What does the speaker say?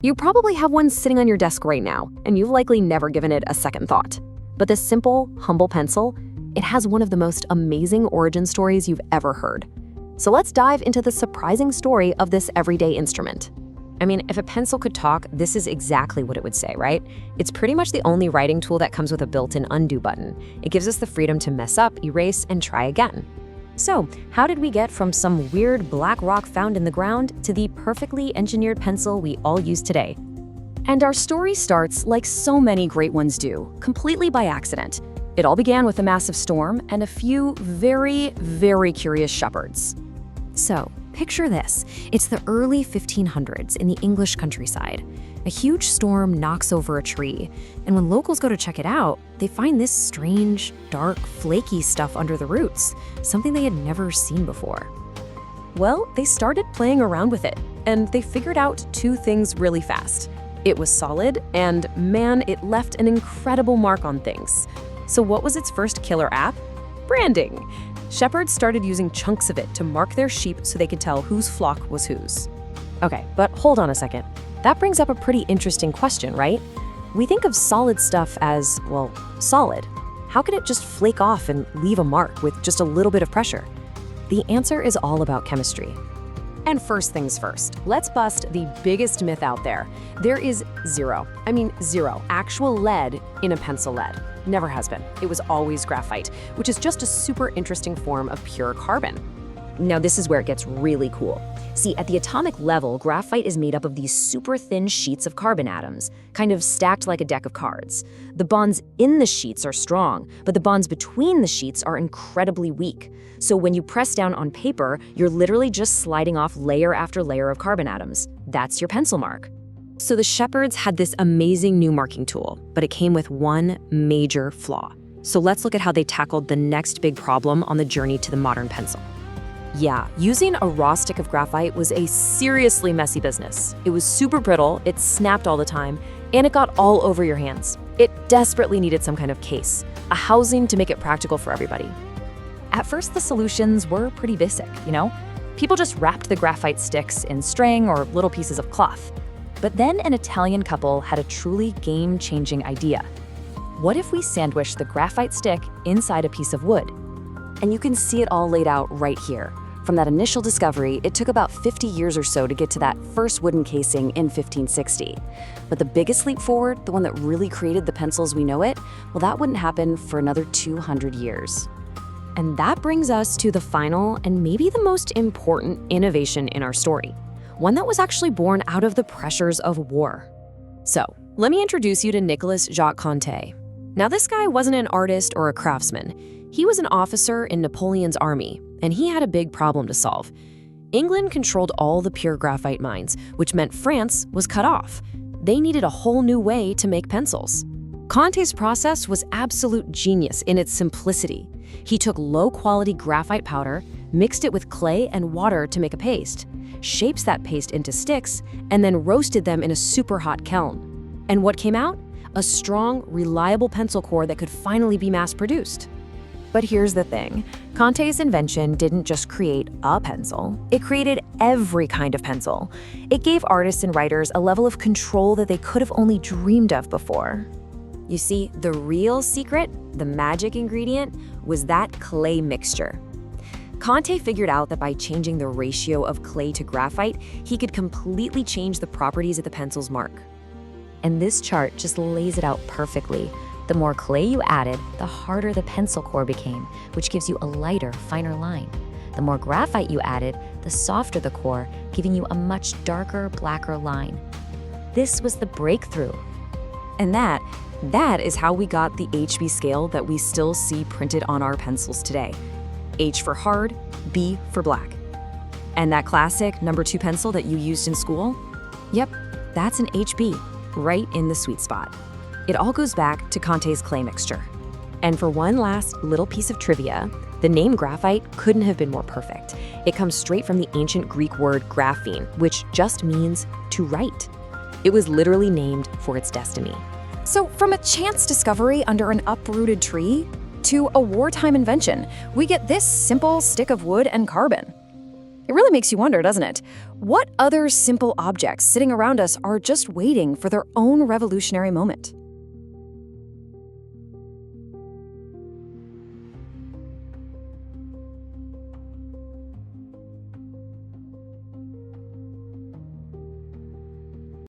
You probably have one sitting on your desk right now, and you've likely never given it a second thought. But this simple, humble pencil, it has one of the most amazing origin stories you've ever heard. So let's dive into the surprising story of this everyday instrument. I mean, if a pencil could talk, this is exactly what it would say, right? It's pretty much the only writing tool that comes with a built-in undo button. It gives us the freedom to mess up, erase, and try again. So, how did we get from some weird black rock found in the ground to the perfectly engineered pencil we all use today? And our story starts like so many great ones do, completely by accident. It all began with a massive storm and a few very, very curious shepherds. So, picture this. It's the early 1500s in the English countryside. A huge storm knocks over a tree, and when locals go to check it out, they find this strange, dark, flaky stuff under the roots, something they had never seen before. Well, they started playing around with it, and they figured out two things really fast. It was solid, and man, it left an incredible mark on things. So what was its first killer app? Branding. Shepherds started using chunks of it to mark their sheep so they could tell whose flock was whose. Okay, but hold on a second. That brings up a pretty interesting question, right? We think of solid stuff as, well, solid. How could it just flake off and leave a mark with just a little bit of pressure? The answer is all about chemistry. And first things first, let's bust the biggest myth out there. There is zero actual lead in a pencil lead. Never has been. It was always graphite, which is just a super interesting form of pure carbon. Now this is where it gets really cool. See, at the atomic level, graphite is made up of these super thin sheets of carbon atoms, kind of stacked like a deck of cards. The bonds in the sheets are strong, but the bonds between the sheets are incredibly weak. So when you press down on paper, you're literally just sliding off layer after layer of carbon atoms. That's your pencil mark. So the shepherds had this amazing new marking tool, but it came with one major flaw. So let's look at how they tackled the next big problem on the journey to the modern pencil. Yeah, using a raw stick of graphite was a seriously messy business. It was super brittle, it snapped all the time, and it got all over your hands. It desperately needed some kind of case, a housing to make it practical for everybody. At first, the solutions were pretty basic, People just wrapped the graphite sticks in string or little pieces of cloth. But then an Italian couple had a truly game-changing idea. What if we sandwiched the graphite stick inside a piece of wood? And you can see it all laid out right here. From that initial discovery, it took about 50 years or so to get to that first wooden casing in 1560. But the biggest leap forward, the one that really created the pencils we know it, well, that wouldn't happen for another 200 years. And that brings us to the final and maybe the most important innovation in our story, one that was actually born out of the pressures of war. So, let me introduce you to Nicolas Jacques Conté. Now, this guy wasn't an artist or a craftsman. He was an officer in Napoleon's army, and he had a big problem to solve. England controlled all the pure graphite mines, which meant France was cut off. They needed a whole new way to make pencils. Conté's process was absolute genius in its simplicity. He took low-quality graphite powder, mixed it with clay and water to make a paste, shapes that paste into sticks, and then roasted them in a super hot kiln. And what came out? A strong, reliable pencil core that could finally be mass-produced. But here's the thing. Conté's invention didn't just create a pencil. It created every kind of pencil. It gave artists and writers a level of control that they could have only dreamed of before. You see, the real secret, the magic ingredient, was that clay mixture. Conté figured out that by changing the ratio of clay to graphite, he could completely change the properties of the pencil's mark. And this chart just lays it out perfectly. The more clay you added, the harder the pencil core became, which gives you a lighter, finer line. The more graphite you added, the softer the core, giving you a much darker, blacker line. This was the breakthrough. And that is how we got the HB scale that we still see printed on our pencils today. H for hard, B for black. And that classic number 2 pencil that you used in school? Yep, that's an HB, right in the sweet spot. It all goes back to Conté's clay mixture. And for one last little piece of trivia, the name graphite couldn't have been more perfect. It comes straight from the ancient Greek word graphene, which just means to write. It was literally named for its destiny. So from a chance discovery under an uprooted tree to a wartime invention, we get this simple stick of wood and carbon. It really makes you wonder, doesn't it? What other simple objects sitting around us are just waiting for their own revolutionary moment?